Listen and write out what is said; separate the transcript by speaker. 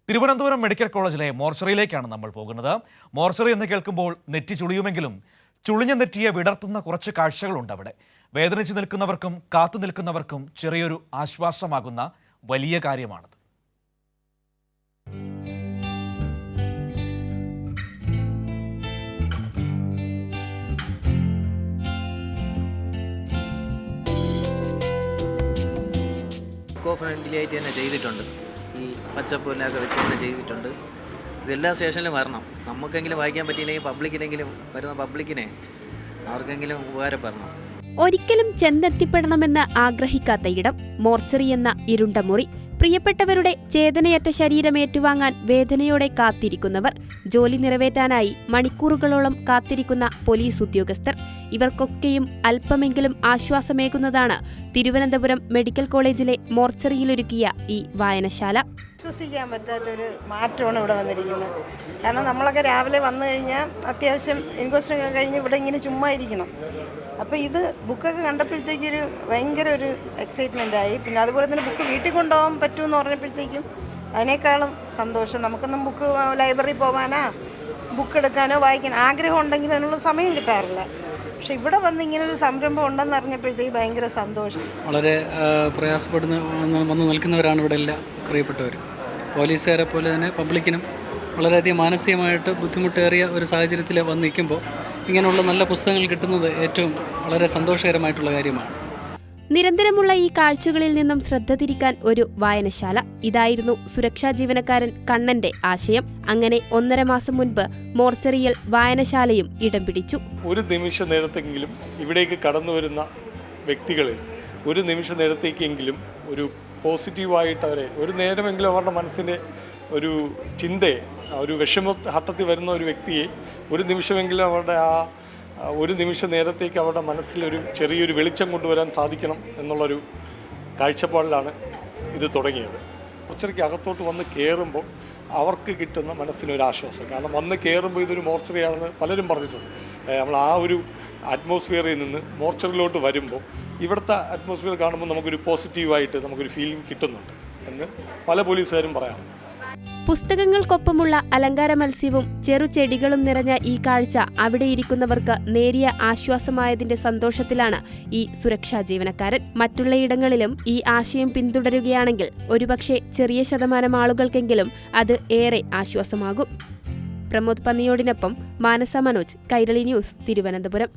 Speaker 1: Thiruvananthapuram medical കോളേജിലെ മോർച്ചറിയിലേക്കാണ് നമ്മൾ പോകുന്നത്. മോർച്ചറി എന്ന് കേൾക്കുമ്പോൾ നെറ്റി ചുളിയുമെങ്കിലും ചുളിഞ്ഞ നെറ്റിയെ വിടർത്തുന്ന കുറച്ച് കാഴ്ചകളുണ്ട് അവിടെ. വേദനിച്ചു നിൽക്കുന്നവർക്കും കാത്തു നിൽക്കുന്നവർക്കും ചെറിയൊരു ആശ്വാസമാകുന്ന വലിയ കാര്യമാണത്.
Speaker 2: ഇക്കോ ഫ്രണ്ട്ലി ആയിട്ട് തന്നെ ചെയ്തിട്ടുണ്ട്. ഈ പച്ചപ്പുല്ലൊക്കെ വെച്ച് തന്നെ ചെയ്തിട്ടുണ്ട്. ഇതെല്ലാ സ്റ്റേഷനിലും വരണം. നമുക്കെങ്കിലും വായിക്കാൻ പറ്റിയില്ലെങ്കിൽ പബ്ലിക്കിനെങ്കിലും വരുന്ന പബ്ലിക്കിനെ ആർക്കെങ്കിലും ഉപകാരപ്പെടണം.
Speaker 3: ഒരിക്കലും ചെന്നെത്തിപ്പെടണമെന്ന് ആഗ്രഹിക്കാത്ത ഇടം, മോർച്ചറി എന്ന ഇരുണ്ട മുറി. പ്രിയപ്പെട്ടവരുടെ ചേതനയറ്റ ശരീരം ഏറ്റുവാങ്ങാൻ വേദനയോടെ കാത്തിരിക്കുന്നവർ, ജോലി നിറവേറ്റാനായി മണിക്കൂറുകളോളം കാത്തിരിക്കുന്ന പോലീസ് ഉദ്യോഗസ്ഥർ, ഇവർക്കൊക്കെയും അല്പമെങ്കിലും ആശ്വാസമേകുന്നതാണ് തിരുവനന്തപുരം മെഡിക്കൽ കോളേജിലെ മോർച്ചറിയിലൊരുക്കിയ ഈ വായനശാല.
Speaker 4: വിശ്വസിക്കാൻ പറ്റാത്തൊരു മാറ്റമാണ് ഇവിടെ വന്നിരിക്കുന്നത്. കാരണം നമ്മളൊക്കെ രാവിലെ വന്നു കഴിഞ്ഞാൽ അത്യാവശ്യം ഇൻക്വസ്റ്റ് കഴിഞ്ഞ് ഇവിടെ ഇങ്ങനെ ചുമ്മാ ഇരിക്കണം. അപ്പോൾ ഇത് ബുക്കൊക്കെ കണ്ടപ്പോഴത്തേക്കൊരു ഭയങ്കര ഒരു എക്സൈറ്റ്മെൻ്റ് ആയി. പിന്നെ അതുപോലെ തന്നെ ബുക്ക് വീട്ടിൽ കൊണ്ടുപോകാൻ പറ്റുമെന്ന് പറഞ്ഞപ്പോഴത്തേക്കും അതിനേക്കാളും സന്തോഷം. നമുക്കൊന്നും ബുക്ക് ലൈബ്രറി പോകാനോ ബുക്ക് എടുക്കാനോ വായിക്കാനോ ആഗ്രഹം ഉണ്ടെങ്കിൽ അതിനുള്ള സമയം കിട്ടാറില്ല. പക്ഷെ ഇവിടെ വന്ന് ഇങ്ങനൊരു സംരംഭം ഉണ്ടെന്ന് അറിഞ്ഞപ്പോഴത്തേക്ക് ഭയങ്കര സന്തോഷം.
Speaker 5: വളരെ വന്ന് നിൽക്കുന്നവരാണ് ഇവിടെ എല്ലാം പ്രിയപ്പെട്ടവർ. പോലീസുകാരെ പോലെ തന്നെ പബ്ലിക്കിനും വളരെയധികം മാനസികമായിട്ട് ബുദ്ധിമുട്ടേറിയ ഒരു സാഹചര്യത്തിൽ വന്ന് നിൽക്കുമ്പോൾ ഇങ്ങനെയുള്ള നല്ല പുസ്തകങ്ങൾ കിട്ടുന്നത് ഏറ്റവും വളരെ സന്തോഷകരമായിട്ടുള്ള കാര്യമാണ്.
Speaker 3: നിരന്തരമുള്ള ഈ കാഴ്ചകളിൽ നിന്നും ശ്രദ്ധ തിരിക്കാൻ ഒരു വായനശാല. ഇതായിരുന്നു സുരക്ഷാ ജീവനക്കാരൻ കണ്ണന്റെ ആശയം. അങ്ങനെ 1.5 മാസം മുൻപ് മോർച്ചറിയിൽ വായനശാലയും ഇടം പിടിച്ചു.
Speaker 6: ഒരു നിമിഷ നേരത്തെങ്കിലും ഇവിടേക്ക് കടന്നു വരുന്ന വ്യക്തികളിൽ ഒരു നിമിഷ നേരത്തേക്കെങ്കിലും ഒരു പോസിറ്റീവായിട്ട് അവരെ ഒരു നേരമെങ്കിലും അവരുടെ മനസ്സിൻ്റെ ഒരു ചിന്തയെ, ഒരു വിഷമഘട്ടത്തിൽ വരുന്ന ഒരു വ്യക്തിയെ ഒരു നിമിഷമെങ്കിലും അവരുടെ ഒരു നിമിഷ നേരത്തേക്ക് അവരുടെ മനസ്സിലൊരു ചെറിയൊരു വെളിച്ചം കൊണ്ടുവരാൻ സാധിക്കണം എന്നുള്ളൊരു കാഴ്ചപ്പാടിലാണ് ഇത് തുടങ്ങിയത്. മോർച്ചറിക്ക് അകത്തോട്ട് വന്ന് കയറുമ്പോൾ അവർക്ക് കിട്ടുന്ന മനസ്സിനൊരു ആശ്വാസം. കാരണം വന്ന് കയറുമ്പോൾ ഇതൊരു മോർച്ചറിയാണെന്ന് പലരും പറഞ്ഞിട്ടുണ്ട്. നമ്മൾ ആ ഒരു അറ്റ്മോസ്ഫിയറിൽ നിന്ന് മോർച്ചറിലോട്ട് വരുമ്പോൾ ഇവിടുത്തെ അറ്റ്മോസ്ഫിയർ കാണുമ്പോൾ നമുക്കൊരു പോസിറ്റീവായിട്ട് നമുക്കൊരു ഫീലിംഗ് കിട്ടുന്നുണ്ട് എന്ന് പല പോലീസുകാരും പറയാറുണ്ട്.
Speaker 3: പുസ്തകങ്ങൾക്കൊപ്പമുള്ള അലങ്കാര മത്സ്യവും ചെറുചെടികളും നിറഞ്ഞ ഈ കാഴ്ച അവിടെ ഇരിക്കുന്നവർക്ക് നേരിയ ആശ്വാസമായതിന്റെ സന്തോഷത്തിലാണ് ഈ സുരക്ഷാ ജീവനക്കാരൻ. മറ്റുള്ളയിടങ്ങളിലും ഈ ആശയം പിന്തുടരുകയാണെങ്കിൽ ഒരുപക്ഷെ ചെറിയ ശതമാനം ആളുകൾക്കെങ്കിലും അത് ഏറെ ആശ്വാസമാകും. പ്രമോദ് പന്നിയോടിനൊപ്പം മാനസ മനോജ്, കൈരളി ന്യൂസ്, തിരുവനന്തപുരം.